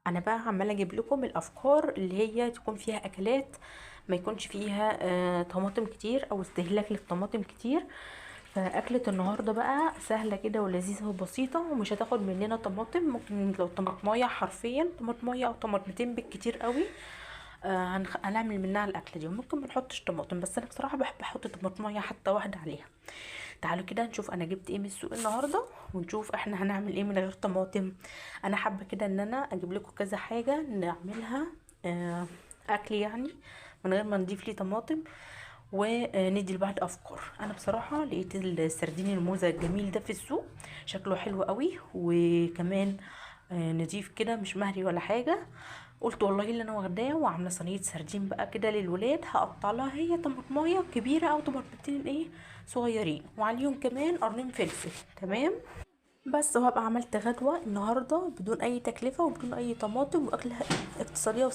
انا بقى عماله اجيب لكم الافكار اللي هي تكون فيها اكلات ما يكونش فيها طماطم كتير او استهلاك للطماطم كتير. فاكله النهارده بقى سهله كده ولذيذه وبسيطه ومش هتاخد مننا طماطم. ممكن لو طماطمايه، حرفيا طماطمايه او طماطمتين بالكتير قوي. هنعمل منها الاكله دي. وممكن ما نحطش طماطم، بس انا بصراحه بحب احط طماطمايه حتى واحده عليها. تعالوا كده نشوف انا جبت ايه من السوق النهارده، ونشوف احنا هنعمل ايه من غير طماطم. انا حابه كده ان انا اجيب لكم كذا حاجه نعملها اكل يعني من غير ما نضيف ليه طماطم، وندي لبعض افكار. انا بصراحه لقيت السردين الموزه الجميل ده في السوق، شكله حلو قوي وكمان نضيف كده، مش مهري ولا حاجه. قلت والله اللي انا واخداه وعامله صينيه سردين بقى كده للولاد. هقطع لها هي طماطمايه كبيره او طماطمتين ايه صغيرين، وعليهم كمان قرنين فلفل. تمام. بس وهبقى عملت غدوه النهارده بدون اي تكلفه وبدون اي طماطم، واكله اقتصاديه